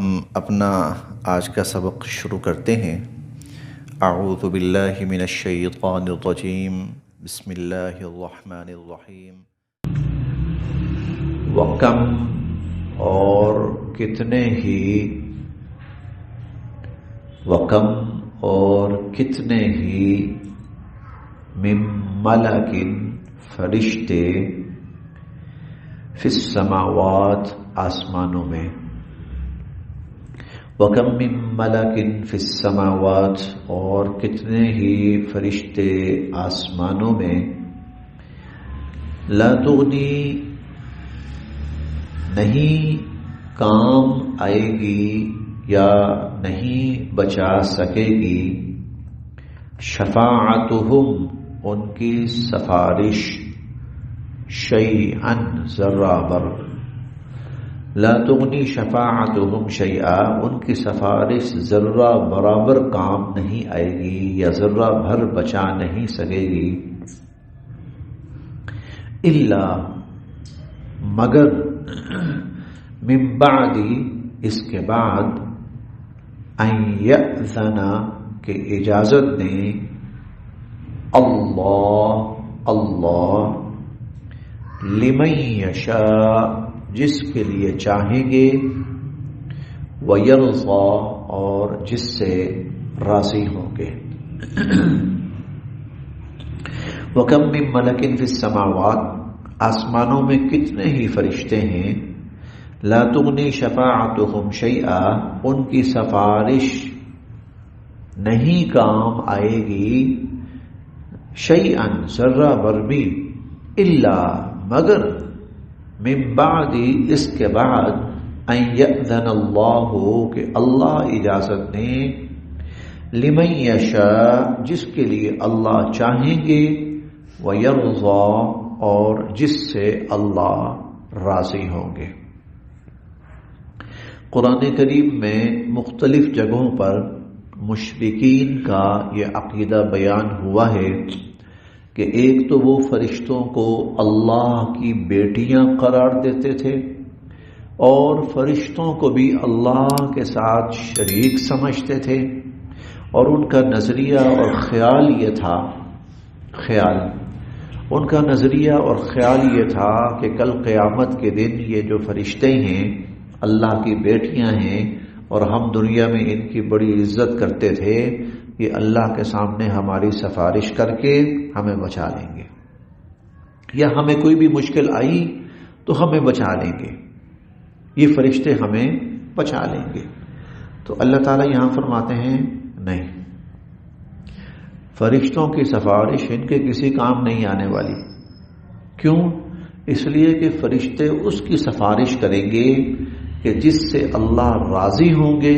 ہم اپنا آج کا سبق شروع کرتے ہیں۔ اعوذ باللہ من الشیطان الرجیم، بسم اللہ الرحمن الرحیم۔ وَكَمْ اور کتنے ہی، وَكَمْ اور کتنے ہی، من ملک فرشتے، فی السماوات آسمانوں میں، وَكَمْ مِن مَلَكٍ فِي السَّمَاوَاتِ اور کتنے ہی فرشتے آسمانوں میں، لا تغنی نہیں کام آئے گی یا نہیں بچا سکے گی، شفاعتہم ان کی سفارش، شیئا ذرہ بر، لا تغنی شفاعتہم شیئا ان کی سفارش ذرہ برابر کام نہیں آئے گی یا ذرہ بھر بچا نہیں سکے گی، الا مگر، من بعد اس کے بعد، ان یأذن کہ اجازت دیں، اللہ لمن یشاء جس کے لیے چاہیں گے، وَيَرْضَى اور جس سے راضی ہوں گے۔ وَكَمْ مِن مَلَكٍ فِي السَّمَاوَاتِ آسمانوں میں کتنے ہی فرشتے ہیں، لا تغنی شفاعتہم شیئا ان کی سفارش نہیں کام آئے گی، شیئا ذرہ بر بھی، الا مگر، من بعد اس کے بعد، ان یأذن اللہ کہ اللہ اجازت دیں، لمن یشاء جس کے لیے اللہ چاہیں گے، ویرضی اور جس سے اللہ راضی ہوں گے۔ قرآن کریم میں مختلف جگہوں پر مشرکین کا یہ عقیدہ بیان ہوا ہے کہ ایک تو وہ فرشتوں کو اللہ کی بیٹیاں قرار دیتے تھے، اور فرشتوں کو بھی اللہ کے ساتھ شریک سمجھتے تھے، اور ان کا نظریہ اور خیال یہ تھا، ان کا نظریہ اور خیال یہ تھا کہ کل قیامت کے دن یہ جو فرشتے ہیں اللہ کی بیٹیاں ہیں، اور ہم دنیا میں ان کی بڑی عزت کرتے تھے، یہ اللہ کے سامنے ہماری سفارش کر کے ہمیں بچا لیں گے، یا ہمیں کوئی بھی مشکل آئی تو ہمیں بچا لیں گے، یہ فرشتے ہمیں بچا لیں گے۔ تو اللہ تعالیٰ یہاں فرماتے ہیں نہیں، فرشتوں کی سفارش ان کے کسی کام نہیں آنے والی۔ کیوں؟ اس لیے کہ فرشتے اس کی سفارش کریں گے کہ جس سے اللہ راضی ہوں گے،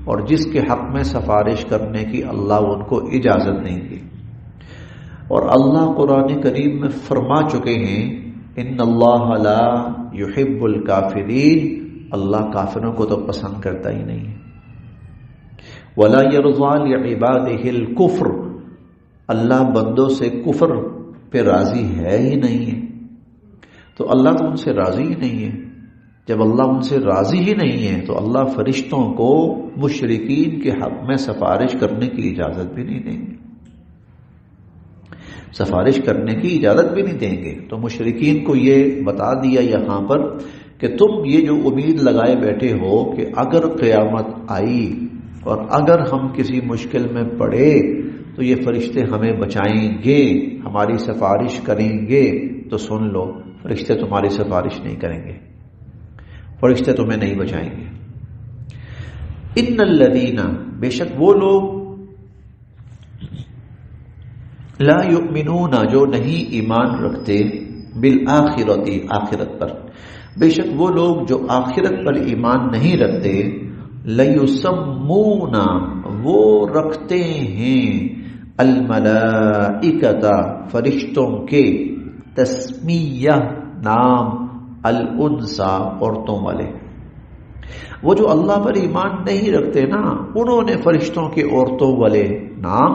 اور جس کے حق میں سفارش کرنے کی اللہ ان کو اجازت دیں گے۔ اور اللہ قرآن کریم میں فرما چکے ہیں، ان اللہ لا يحب الکافرین، اللہ کافروں کو تو پسند کرتا ہی نہیں ہے، ولا يرضى لعباده الكفر، اللہ بندوں سے کفر پہ راضی ہے ہی نہیں ہے، تو اللہ تو ان سے راضی ہی نہیں ہے۔ جب اللہ ان سے راضی ہی نہیں ہے تو اللہ فرشتوں کو مشرکین کے حق میں سفارش کرنے کی اجازت بھی نہیں دیں گے، سفارش کرنے کی اجازت بھی نہیں دیں گے۔ تو مشرکین کو یہ بتا دیا یہاں پر کہ تم یہ جو امید لگائے بیٹھے ہو کہ اگر قیامت آئی اور اگر ہم کسی مشکل میں پڑے تو یہ فرشتے ہمیں بچائیں گے، ہماری سفارش کریں گے، تو سن لو، فرشتے تمہاری سفارش نہیں کریں گے، فرشتے تمہیں نہیں بچائیں گے۔ ان الذین بے شک وہ لوگ، لا یؤمنون جو نہیں ایمان رکھتے، بالآخرۃ آخرت پر، بے شک وہ لوگ جو آخرت پر ایمان نہیں رکھتے، لیسمون وہ رکھتے ہیں، الملائکۃ فرشتوں کے، تسمیہ نام، الانثی عورتوں والے۔ وہ جو اللہ پر ایمان نہیں رکھتے نا، انہوں نے فرشتوں کے عورتوں والے نام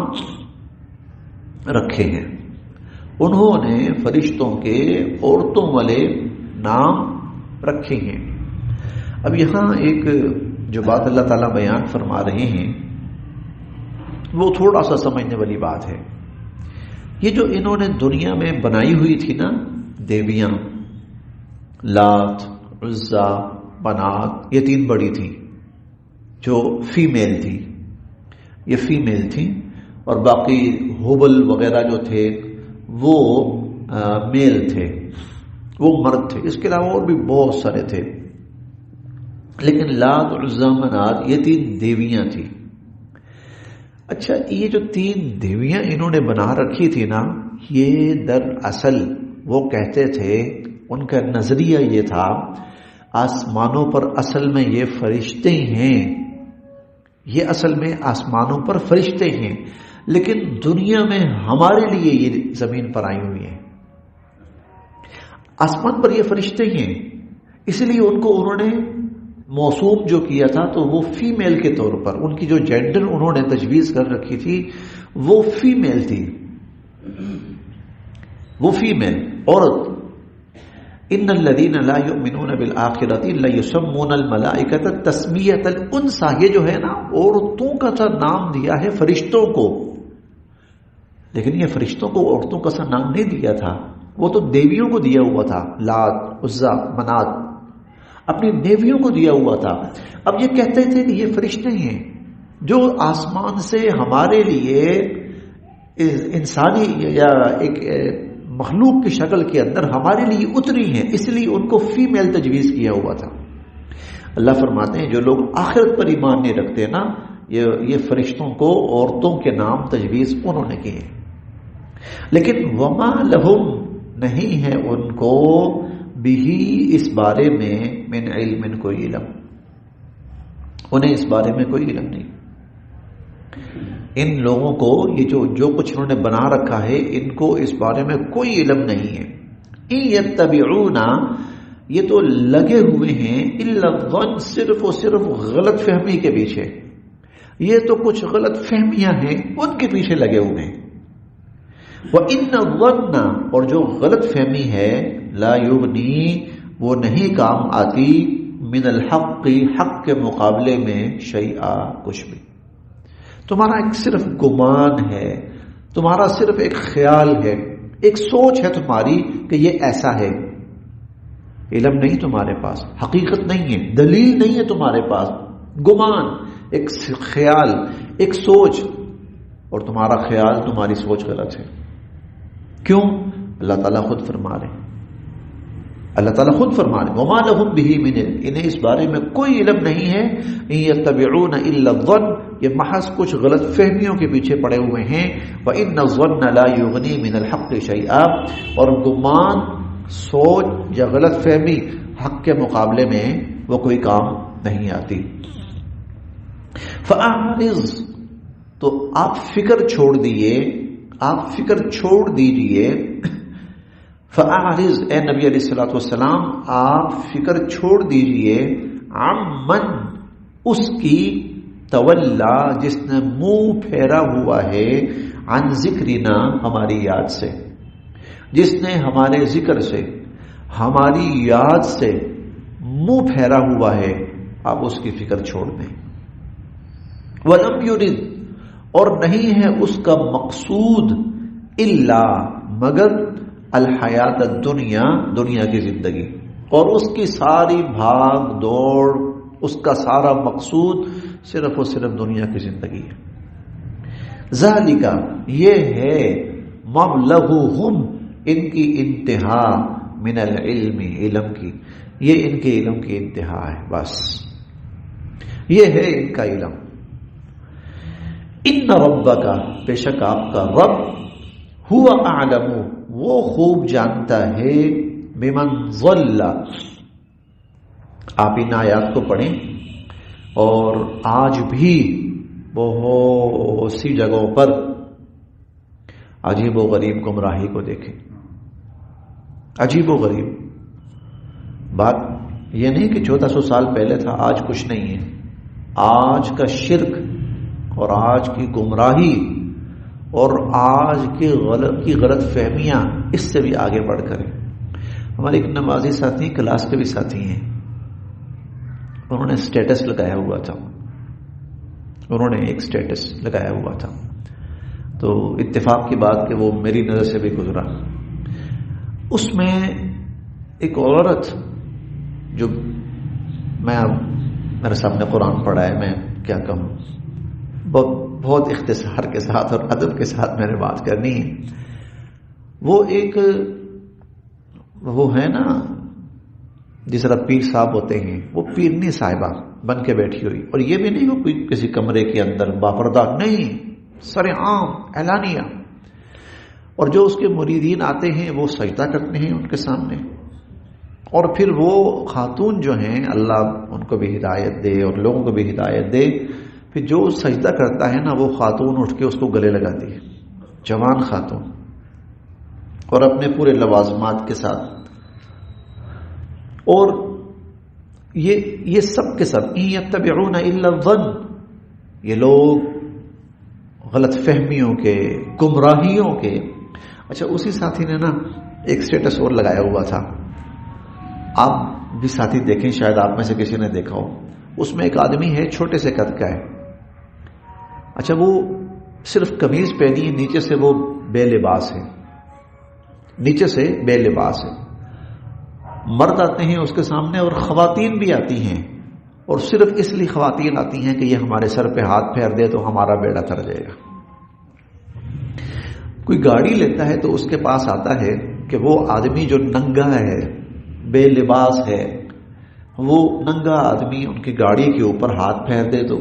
رکھے ہیں، انہوں نے فرشتوں کے عورتوں والے نام رکھے ہیں۔ اب یہاں ایک جو بات اللہ تعالیٰ بیان فرما رہے ہیں وہ تھوڑا سا سمجھنے والی بات ہے. یہ جو انہوں نے دنیا میں بنائی ہوئی تھی نا دیویاں، لات، عزا، منات، یہ تین بڑی تھی جو فیمیل تھی، یہ فیمیل تھی، اور باقی ہوبل وغیرہ جو تھے وہ میل تھے، وہ مرد تھے. اس کے علاوہ اور بھی بہت سارے تھے، لیکن لات، عزا، منات یہ تین دیویاں تھیں. اچھا، یہ جو تین دیویاں انہوں نے بنا رکھی تھی نا، یہ دراصل وہ کہتے تھے، ان کا نظریہ یہ تھا آسمانوں پر اصل میں یہ فرشتے ہیں، یہ اصل میں آسمانوں پر فرشتے ہیں، لیکن دنیا میں ہمارے لیے یہ زمین پر آئی ہوئی ہیں. آسمان پر یہ فرشتے ہیں، اس لیے ان کو انہوں نے موصوف جو کیا تھا تو وہ فیمیل کے طور پر، ان کی جو جینڈر انہوں نے تجویز کر رکھی تھی وہ فیمیل تھی، وہ فیمیل عورت. ان الذين لا يؤمنون بالآخرة لا يسمون الملائكة تسمیۃ الانثى، یہ جو ہے نا عورتوں کا سا نام دیا ہے فرشتوں کو، لیکن یہ فرشتوں کو عورتوں کا سا نام نہیں دیا تھا، وہ تو دیویوں کو دیا ہوا تھا. لات، عزا، منات اپنی دیویوں کو دیا ہوا تھا. اب یہ کہتے تھے کہ یہ فرشتے ہیں جو آسمان سے ہمارے لیے انسانی یا ایک مخلوق کی شکل کے اندر ہمارے لیے اتری ہیں، اس لیے ان کو فیمیل تجویز کیا ہوا تھا. اللہ فرماتے ہیں جو لوگ آخرت پر ایمان نہیں رکھتے نا، یہ فرشتوں کو عورتوں کے نام تجویز انہوں نے کیے. لیکن وما لہم، نہیں ہے ان کو بھی اس بارے میں من علم، کوئی علم، انہیں اس بارے میں کوئی علم نہیں. ان لوگوں کو یہ جو کچھ انہوں نے بنا رکھا ہے ان کو اس بارے میں کوئی علم نہیں ہے. ان یتبعون، یہ تو لگے ہوئے ہیں، الا الظن، صرف اور صرف غلط فہمی کے پیچھے. یہ تو کچھ غلط فہمیاں ہیں ان کے پیچھے لگے ہوئے ہیں. وَإِنَّ الظَّنَّ، اور جو غلط فہمی ہے، لا یغنی، وہ نہیں کام آتی، من الحق، حق کے مقابلے میں، شیئا، کچھ بھی. تمہارا ایک صرف گمان ہے، تمہارا صرف ایک خیال ہے، ایک سوچ ہے تمہاری کہ یہ ایسا ہے. علم نہیں تمہارے پاس، حقیقت نہیں ہے، دلیل نہیں ہے تمہارے پاس، گمان، ایک خیال، ایک سوچ، اور تمہارا خیال، تمہاری سوچ غلط ہے. کیوں؟ اللہ تعالیٰ خود فرما رہے ہیں، اللہ تعالیٰ خود فرما رہے ہیں وما لہم بہ من علم، انہیں اس بارے میں کوئی علم نہیں ہے. ان یتبعون الا الظن، یہ محض کچھ غلط فہمیوں کے پیچھے پڑے ہوئے ہیں. وان الظن لا یغنی من الحق شیئا، اور گمان، سوچ یا غلط فہمی حق کے مقابلے میں وہ کوئی کام نہیں آتی. فاعرض، تو آپ فکر چھوڑ دیئے، آپ فکر چھوڑ دیجئے. فاعرض، اے نبی علیہ الصلوۃ والسلام آپ فکر چھوڑ دیجئے، عمن، اس کی، تولا، جس نے منہ پھیرا ہوا ہے، عن ذکرنا، ہماری یاد سے، جس نے ہمارے ذکر سے، ہماری یاد سے منہ پھیرا ہوا ہے، آپ اس کی فکر چھوڑ دیں. ولم یرد، اور نہیں ہے اس کا مقصود، الا، مگر، الحیات الدنیا، دنیا کی زندگی، اور اس کی ساری بھاگ دوڑ، اس کا سارا مقصود صرف اور صرف دنیا کی زندگی ہے. ذالک، یہ ہے، مبلغہم، ان کی انتہا، من العلم، علم کی، یہ ان کے علم کی انتہا ہے، بس یہ ہے ان کا علم. ان ربک، بے شک آپ کا رب، ہوا اعلم، وہ خوب جانتا ہے، بمن ضل، آپ ان آیات کو پڑھیں اور آج بھی بہت سی جگہوں پر عجیب و غریب گمراہی کو دیکھیں. عجیب و غریب بات یہ نہیں کہ 1400 سال پہلے تھا، آج کچھ نہیں ہے. آج کا شرک اور آج کی گمراہی اور آج کی غلط فہمیاں اس سے بھی آگے بڑھ کر. ہمارے ایک نمازی ساتھی، کلاس کے بھی ساتھی ہیں، انہوں نے سٹیٹس لگایا ہوا تھا، انہوں نے ایک سٹیٹس لگایا ہوا تھا، تو اتفاق کی بات کہ وہ میری نظر سے بھی گزرا. اس میں ایک عورت، جو میں میرے سامنے قرآن پڑھا ہے، میں کیا کہوں، بہت اختصار کے ساتھ اور ادب کے ساتھ میں نے بات کرنی ہے. وہ ہے نا جس طرح پیر صاحب ہوتے ہیں، وہ پیرنی صاحبہ بن کے بیٹھی ہوئی، اور یہ بھی نہیں وہ کوئی کسی کمرے کے اندر باپردہ، نہیں، سر عام اعلانیہ. اور جو اس کے مریدین آتے ہیں وہ سجدہ کرتے ہیں ان کے سامنے، اور پھر وہ خاتون جو ہیں، اللہ ان کو بھی ہدایت دے اور لوگوں کو بھی ہدایت دے، پھر جو سجدہ کرتا ہے نا وہ خاتون اٹھ کے اس کو گلے لگاتی ہے، جوان خاتون، اور اپنے پورے لوازمات کے ساتھ. اور یہ سب کے سب یتبعون الا الظن، یہ لوگ غلط فہمیوں کے، گمراہیوں کے. اچھا، اسی ساتھی نے نا ایک سٹیٹس اور لگایا ہوا تھا، آپ بھی ساتھی دیکھیں، شاید آپ میں سے کسی نے دیکھا ہو. اس میں ایک آدمی ہے، چھوٹے سے قد کا ہے. اچھا، وہ صرف قمیض پہنی ہے، نیچے سے وہ بے لباس ہے، نیچے سے بے لباس ہے. مرد آتے ہیں اس کے سامنے اور خواتین بھی آتی ہیں، اور صرف اس لیے خواتین آتی ہیں کہ یہ ہمارے سر پہ ہاتھ پھیر دے تو ہمارا بیڑا تر جائے گا. کوئی گاڑی لیتا ہے تو اس کے پاس آتا ہے کہ وہ آدمی جو ننگا ہے، بے لباس ہے، وہ ننگا آدمی ان کی گاڑی کے اوپر ہاتھ پھیر دے تو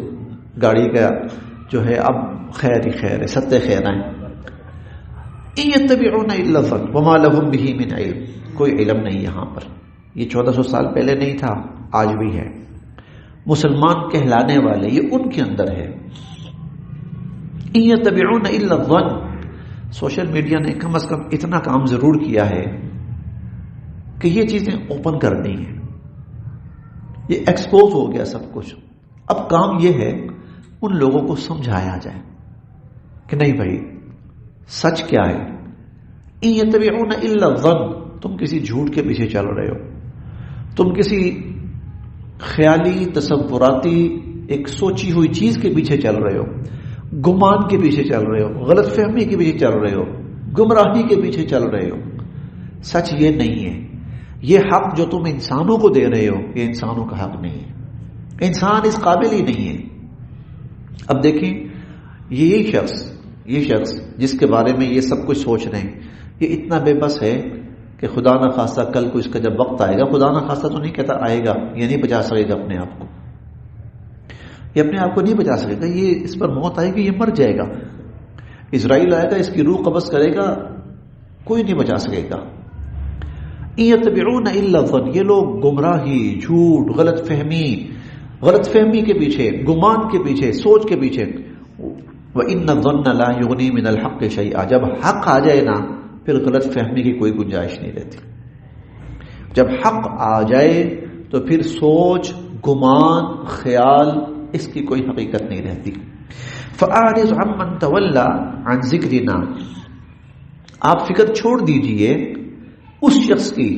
گاڑی کا جو ہے اب خیر ہی خیر ہے، ستہ خیر ہیں. ان یتبعون الا الظن وما لهم به من علم، کوئی علم نہیں یہاں پر. یہ 1400 سال پہلے نہیں تھا، آج بھی ہے. مسلمان کہلانے والے یہ ان کے اندر ہے. ان یتبعون الا الظن. سوشل میڈیا نے کم از کم اتنا کام ضرور کیا ہے کہ یہ چیزیں اوپن کر دی ہیں، یہ ایکسپوز ہو گیا سب کچھ. اب کام یہ ہے ان لوگوں کو سمجھایا جائے کہ نہیں بھائی، سچ کیا ہے. ان یتبعون الا الظن، تم کسی جھوٹ کے پیچھے چل رہے ہو، تم کسی خیالی تصوراتی ایک سوچی ہوئی چیز کے پیچھے چل رہے ہو، گمان کے پیچھے چل رہے ہو، غلط فہمی کے پیچھے چل رہے ہو، گمراہی کے پیچھے چل رہے ہو. سچ یہ نہیں ہے. یہ حق جو تم انسانوں کو دے رہے ہو یہ انسانوں کا حق نہیں ہے، انسان اس قابل ہی نہیں ہے. اب دیکھیں، یہ شخص جس کے بارے میں یہ سب کچھ سوچ رہے ہیں، یہ اتنا بے بس ہے کہ خدا نہ خواستہ کل کو اس کا جب وقت آئے گا، خدا نہ خواستہ تو نہیں کہتا آئے گا، یہ نہیں بچا سکے گا اپنے آپ کو، یہ اپنے آپ کو نہیں بچا سکے گا. یہ اس پر موت آئے گی، یہ مر جائے گا. اسرائیل آئے گا، اس کی روح قبض کرے گا، کوئی نہیں بچا سکے گا. یتبعون الا الظن، یہ لوگ گمراہی، جھوٹ، غلط فہمی کے پیچھے، گمان کے پیچھے، سوچ کے پیچھے. وَإِنَّ الظَّنَّ لَا يُغْنِي مِنَ الْحَقِّ شَيْئًا، جب حق آ جائے نا پھر غلط فہمی کی کوئی گنجائش نہیں رہتی. جب حق آ جائے تو پھر سوچ، گمان، خیال، اس کی کوئی حقیقت نہیں رہتی. فَأَعْرِضْ عَمَّنْ تَوَلَّى عَنْ ذِكْرِنَا، آپ فکر چھوڑ دیجئے اس شخص کی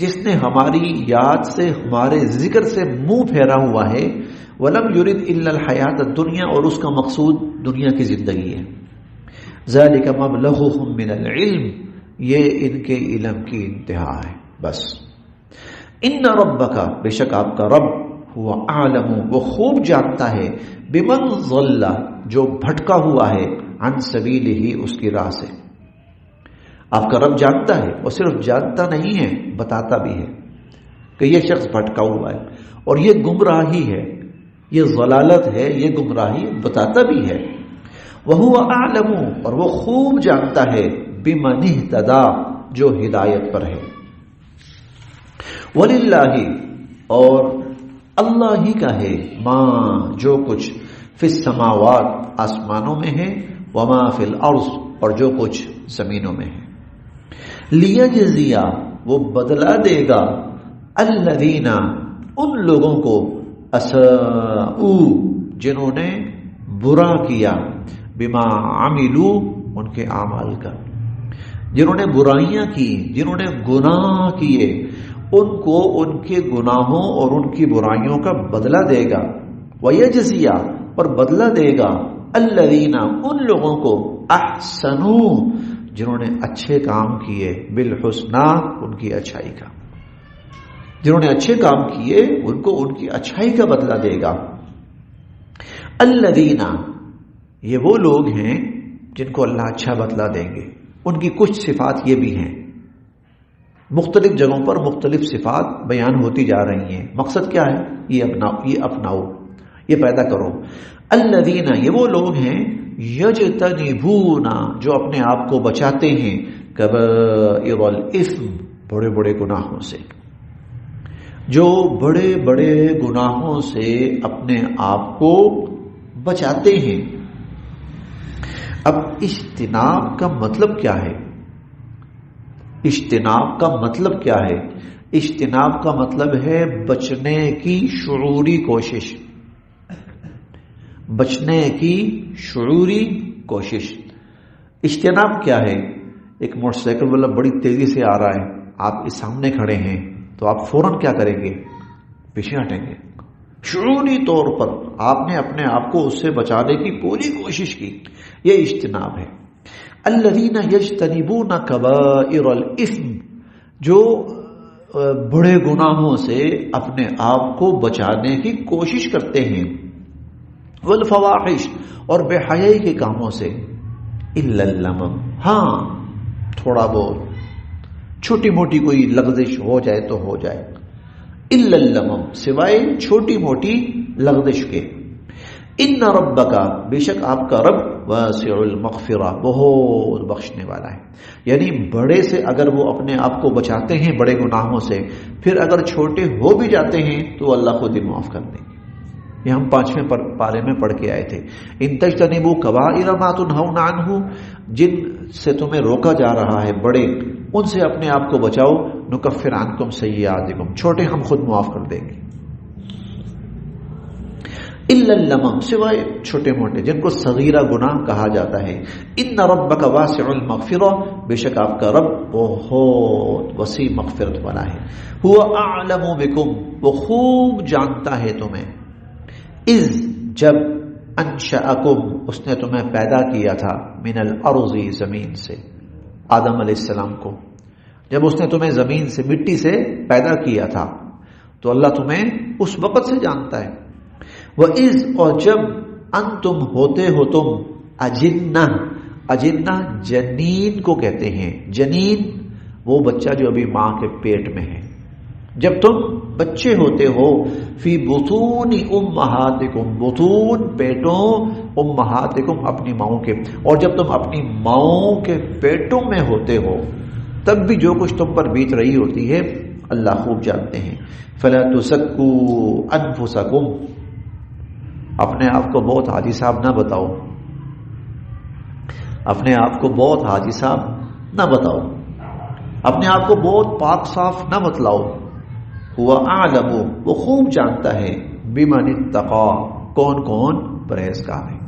جس نے ہماری یاد سے، ہمارے ذکر سے منہ پھیرا ہوا ہے. وَلَمْ يُرِدْ إِلَّا الْحَيَاةَ الدُّنْيَا، اور اس کا مقصود دنیا کی زندگی ہے. ذَلِكَ مَبْلَغُهُمْ مِنَ الْعِلْمِ، یہ ان کے علم کی انتہا ہے بس. إِنَّ رَبَّكَ، بے شک آپ کا رب، هُوَ أَعْلَمُ، وہ خوب جانتا ہے، بِمَنْ ضَلَّ، جو بھٹکا ہوا ہے، عَنْ سَبِيلِهِ، اس کی راہ سے. آپ کا رب جانتا ہے، اور صرف جانتا نہیں ہے، بتاتا بھی ہے کہ یہ شخص بھٹکا ہوا ہے اور یہ گمراہی ہے، یہ ضلالت ہے، یہ گمراہی، بتاتا بھی ہے. وَهُوَ أَعْلَمُ، اور وہ خوب جانتا ہے، بِمَنِ اهْتَدَىٰ، جو ہدایت پر ہے. وَلِلَّهِ، اور اللہ ہی کا ہے، ماں، جو کچھ، فی السماوات، آسمانوں میں ہے، وما فی الارض، اور جو کچھ زمینوں میں ہے. لیجزیا، وہ بدلا دے گا، الذین، ان لوگوں کو، اساءوا، جنہوں نے برا کیا، بما عملوا، ان کے اعمال کا، جنہوں نے برائیاں کی، جنہوں نے گناہ کیے، ان کو ان کے گناہوں اور ان کی برائیوں کا بدلہ دے گا، وَيَجْزِيَ اور بدلہ دے گا الَّذِينَ ان لوگوں کو احسنوا جنہوں نے اچھے کام کیے، بالحسنى ان کی اچھائی کا، جنہوں نے اچھے کام کیے ان کو ان کی اچھائی کا بدلہ دے گا۔ الَّذِينَ یہ وہ لوگ ہیں جن کو اللہ اچھا بدلہ دیں گے۔ ان کی کچھ صفات یہ بھی ہیں، مختلف جگہوں پر مختلف صفات بیان ہوتی جا رہی ہیں، مقصد کیا ہے؟ یہ اپناؤ، یہ پیدا کرو۔ الذین یہ وہ لوگ ہیں یجتنبون جو اپنے آپ کو بچاتے ہیں کبائر الاثم بڑے بڑے گناہوں سے، جو بڑے بڑے گناہوں سے اپنے آپ کو بچاتے ہیں۔ اب اجتناب کا مطلب کیا ہے؟ اجتناب کا مطلب کیا ہے؟ اجتناب کا مطلب ہے بچنے کی شعوری کوشش، بچنے کی شعوری کوشش۔ اجتناب کیا ہے؟ ایک موٹر سائیکل والا بڑی تیزی سے آ رہا ہے، آپ اس سامنے کھڑے ہیں تو آپ فوراً کیا کریں گے؟ پیچھے ہٹیں گے۔ شعوری طور پر آپ نے اپنے آپ کو اس سے بچانے کی پوری کوشش کی، یہ اجتناب ہے۔ الذین یجتنبون کبائر الاثم جو بڑے گناہوں سے اپنے آپ کو بچانے کی کوشش کرتے ہیں، والفواحش اور بے حیائی کے کاموں سے، الا اللمم ہاں تھوڑا بہت چھوٹی موٹی کوئی لغزش ہو جائے تو ہو جائے، الا اللمم سوائے چھوٹی موٹی لغزش کے۔ ان ربک بے شک آپ کا رب واسع المغفرہ بہت بخشنے والا ہے، یعنی بڑے سے اگر وہ اپنے آپ کو بچاتے ہیں بڑے گناہوں سے، پھر اگر چھوٹے ہو بھی جاتے ہیں تو اللہ خود ہی معاف کر دیں گے۔ یہ ہم 5ویں پارے میں پڑھ کے آئے تھے، ان تجتنبوا کبائر ما تنہون عنہ جن سے تمہیں روکا جا رہا ہے بڑے، ان سے اپنے آپ کو بچاؤ، نکفر عنکم سیئاتکم چھوٹے ہم خود معاف کر دیں گے۔ الا اللمم سوائے چھوٹے موٹے جن کو صغیرہ گناہ کہا جاتا ہے۔ ان ربک واسع المغفرہ بے شک آپ کا رب بہت وسیع مغفرت والا ہے۔ هو اعلم بکم وہ خوب جانتا ہے تمہیں، اذ جب انشأکم اس نے تمہیں پیدا کیا تھا، من الارض زمین سے، آدم علیہ السلام کو جب اس نے تمہیں زمین سے مٹی سے پیدا کیا تھا تو اللہ تمہیں اس وقت سے جانتا ہے۔ وَإِذْ اور جب انتم ہوتے ہو تم اجنہ، اجنہ جنین کو کہتے ہیں، جنین وہ بچہ جو ابھی ماں کے پیٹ میں ہے، جب تم بچے ہوتے ہو، فی بطون امہاتکم بطون پیٹوں، امہاتکم اپنی ماؤں کے، اور جب تم اپنی ماؤں کے پیٹوں میں ہوتے ہو تب بھی جو کچھ تم پر بیت رہی ہوتی ہے اللہ خوب جانتے ہیں۔ فلا تزکوا انفسکم اپنے آپ کو بہت حاجی صاحب نہ بتاؤ، اپنے آپ کو بہت حاجی صاحب نہ بتاؤ، اپنے آپ کو بہت پاک صاف نہ بتلاؤ۔ ہوا اعلم وہ خوب جانتا ہے، بمن اتقى کون کون پرہیزگار ہے،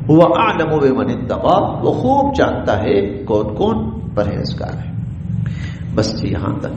ہوا اعلم بمن اتقى وہ خوب جانتا ہے کون کون پرہیزگار ہے۔ بس یہاں تک۔